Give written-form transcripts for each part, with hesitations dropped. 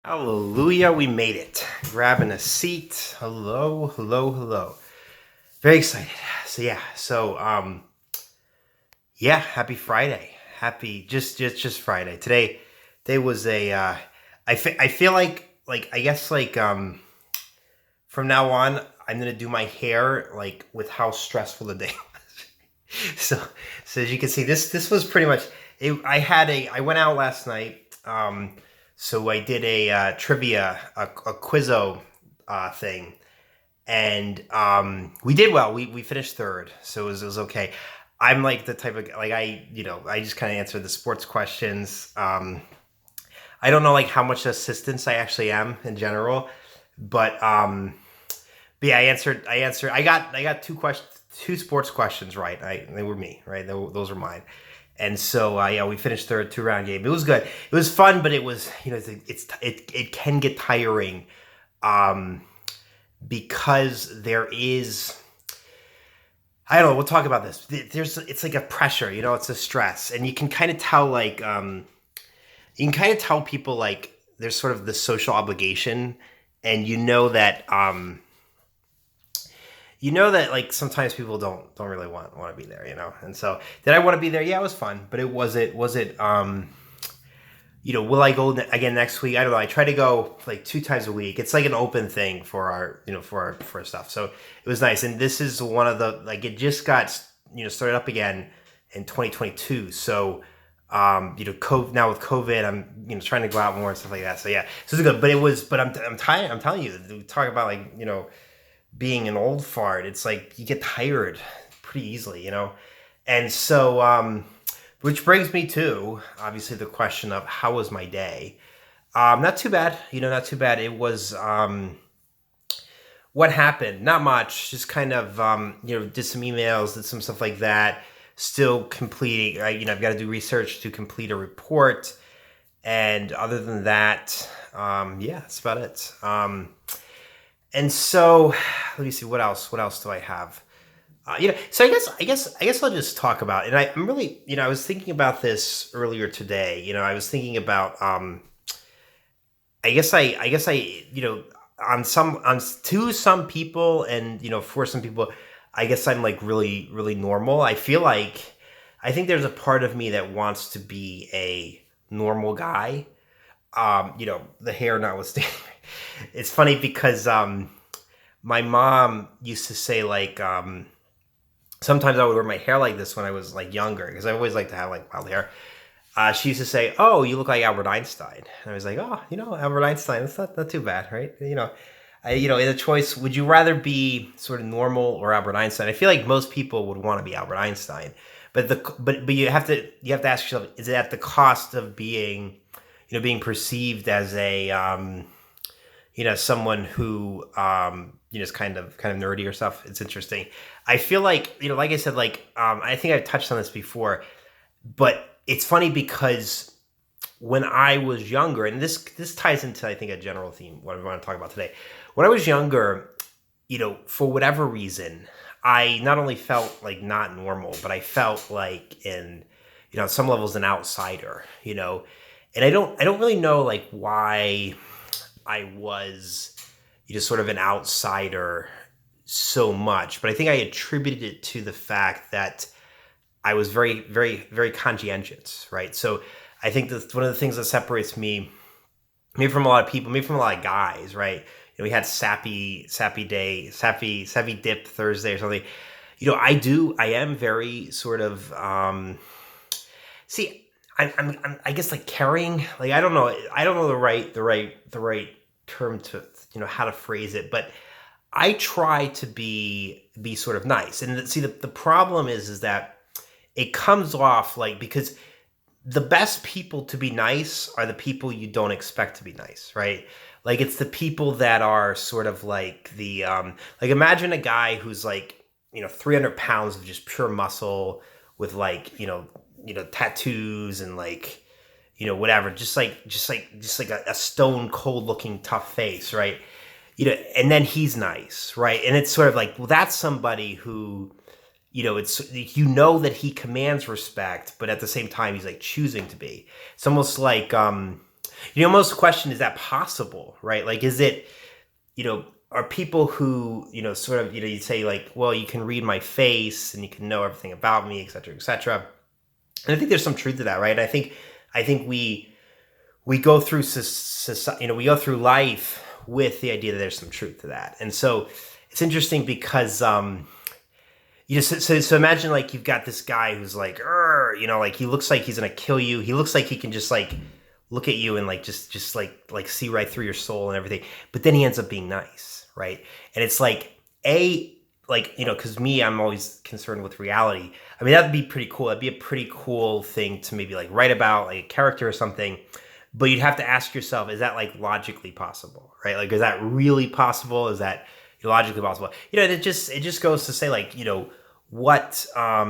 Hallelujah, we made it. Grabbing a seat. Hello, hello, hello. Very excited. So happy Friday. Happy just Friday. Today was I feel like I guess from now on I'm going to do my hair like with how stressful the day was. So as you can see this was pretty much I went out last night. So I did a trivia, a quizzo thing, and we did well. We finished third, so it was okay. I'm like the type of like I just kind of answer the sports questions. I don't know like how much assistance I actually am in general, but yeah, I answered. I got two sports questions right. They were me, right? Those were mine. And so yeah, we finished third 2 round game. It was good. It was fun, but it was it can get tiring, um, because there is. I don't know. We'll talk about this. It's like a pressure, it's a stress, and you can kind of tell you can kind of tell people like there's sort of the social obligation, and you know that like sometimes people don't really want to be there, and so did I want to be there? Yeah, it was fun, but will I go again next week? I don't know. I try to go like 2 times a week. It's like an open thing for our stuff, so it was nice. And this is one of the like it just got started up again in 2022. So COVID, now with COVID, I'm trying to go out more and stuff like that. So yeah, so it's good. But I'm tired. I'm telling you, we talk about like being an old fart. It's like you get tired pretty easily, and so which brings me to obviously the question of how was my day. Not too bad, not too bad. It was what happened, not much, just kind of did some emails, did some stuff like that, still completing. I've got to do research to complete a report, and other than that, yeah, that's about it. And so let me see what else do I have. So I guess I'll just talk about it. And I'm really, I was thinking about this earlier today. I was thinking about, to some people, and for some people, I guess I'm like really, really normal. I think there's a part of me that wants to be a normal guy. The hair notwithstanding. It's funny because my mom used to say like sometimes I would wear my hair like this when I was like younger, because I always liked to have like wild hair. She used to say, "Oh, you look like Albert Einstein," and I was like, "Oh, Albert Einstein. It's not too bad, right?" In a choice, would you rather be sort of normal or Albert Einstein? I feel like most people would want to be Albert Einstein, but you have to ask yourself: is it at the cost of being perceived as a someone who is kind of nerdy or stuff? It's interesting. I feel like like I said, like I think I've touched on this before, but it's funny because when I was younger, and this ties into I think a general theme what I want to talk about today. When I was younger, for whatever reason, I not only felt like not normal, but I felt like in on some levels an outsider. And I don't really know like why I was sort of an outsider so much, but I think I attributed it to the fact that I was very, very, very conscientious, right? So I think that one of the things that separates me, maybe from a lot of people, maybe from a lot of guys, right? We had sappy dip Thursday or something. I am very sort of, see, I guess like caring, like I don't know the right term to how to phrase it, but I try to be sort of nice. And see, the problem is that it comes off like, because the best people to be nice are the people you don't expect to be nice, right? Like it's the people that are sort of like the like imagine a guy who's like 300 pounds of just pure muscle with like tattoos and like whatever, just like a stone cold looking tough face, right? And then he's nice, right? And it's sort of like, well, that's somebody who it's that he commands respect, but at the same time he's like choosing to be. It's almost like You almost question, is that possible, right? Like, is it, are people who, sort of, you say like, well, you can read my face and you can know everything about me, et cetera, et cetera. And I think there's some truth to that, right? I think we go through society, we go through life with the idea that there's some truth to that. And so it's interesting because, so imagine like you've got this guy who's like, like he looks like he's gonna kill you. He looks like he can just like look at you and like just like see right through your soul and everything. But then he ends up being nice, right? And it's like because me, I'm always concerned with reality. I mean, that'd be pretty cool. That'd be a pretty cool thing to maybe like write about, like a character or something. But you'd have to ask yourself, is that like logically possible, right? Like, is that really possible? Is that logically possible? It just goes to say like, what, how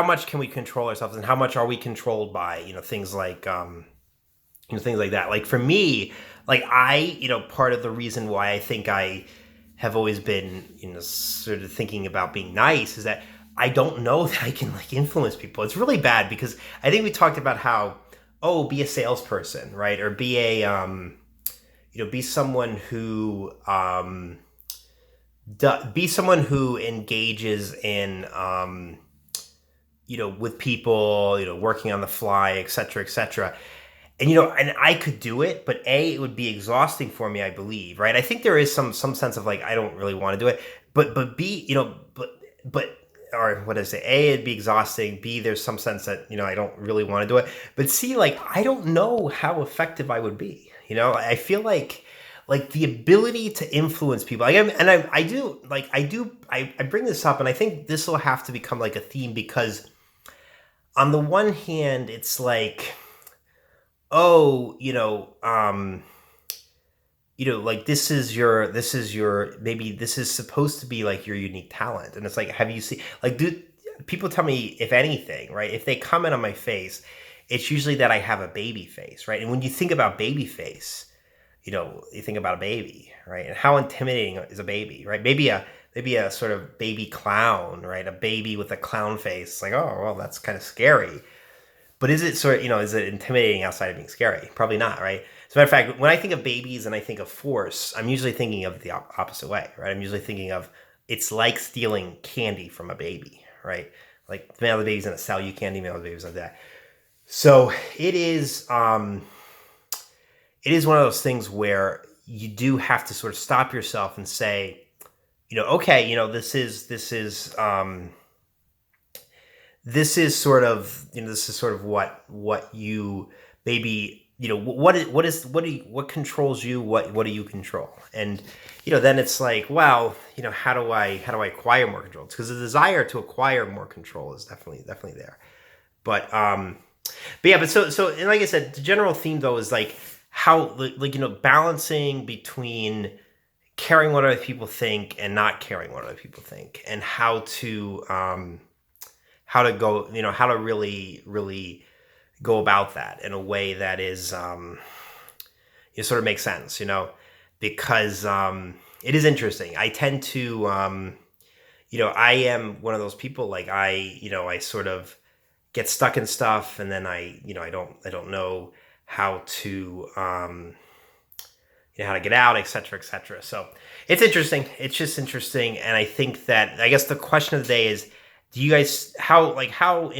much can we control ourselves and how much are we controlled by, things like, things like that. Like for me, like part of the reason why I think I have always been, sort of thinking about being nice is that I don't know that I can like influence people. It's really bad because I think we talked about how, be a salesperson, right? Or be a, be someone who, be someone who engages in, with people, working on the fly, et cetera, et cetera. And, and I could do it, but it would be exhausting for me, I believe, right? I think there is some sense of like, I don't really want to do it, but B, but or what did I say? A, it'd be exhausting. B, there's some sense that, I don't really want to do it. But C, like, I don't know how effective I would be. I feel like the ability to influence people. I bring this up and I think this will have to become like a theme because on the one hand, it's like, like this is your, maybe this is supposed to be like your unique talent. And it's like, have you seen, like, people tell me, if anything, right? If they comment on my face, it's usually that I have a baby face, right? And when you think about baby face, you think about a baby, right? And how intimidating is a baby, right? Maybe a sort of baby clown, right? A baby with a clown face, like, oh, well, that's kind of scary. But is it sort of, is it intimidating outside of being scary? Probably not, right? As a matter of fact, when I think of babies and I think of force, I'm usually thinking of the opposite way, right? I'm usually thinking of, it's like stealing candy from a baby, right? Like, the baby's gonna sell you candy, the baby's like that. So it is one of those things where you do have to sort of stop yourself and say, okay, this is sort of what you maybe, what controls you, what do you control? And then it's like, well, how do I acquire more control? Because the desire to acquire more control is definitely there. But so and like I said, the general theme though is like how balancing between caring what other people think and not caring what other people think, and how to go, how to really go about that in a way that is, sort of makes sense, because it is interesting. I tend to, I am one of those people, like I sort of get stuck in stuff, and then I don't know how to, how to get out, et cetera, et cetera. So it's interesting. It's just interesting. And I think that, I guess the question of the day is, do you guys, how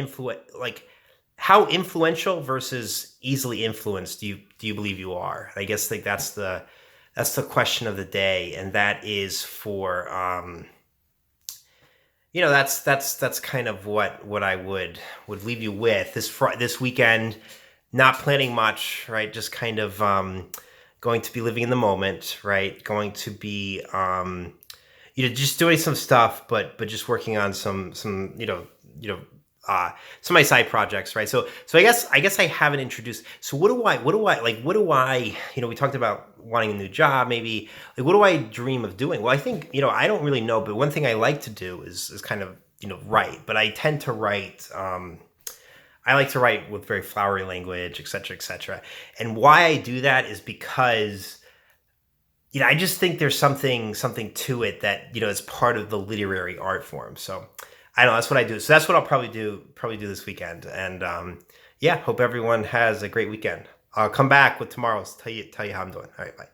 influential versus easily influenced do you believe you are? I guess like that's the question of the day, and that is for that's kind of what I would leave you with this weekend. Not planning much, right? Just kind of going to be living in the moment, right? Going to be just doing some stuff, but just working on some some of my side projects, right? So I guess I haven't introduced. So what do I we talked about wanting a new job, maybe. Like, what do I dream of doing? Well, I think, I don't really know, but one thing I like to do is kind of, write. But I tend to write, I like to write with very flowery language, et cetera, et cetera. And why I do that is because, I just think there's something to it that, is part of the literary art form. So I don't know, that's what I do. So that's what I'll probably do this weekend. And hope everyone has a great weekend. I'll come back with tomorrow's tell you how I'm doing. All right, bye.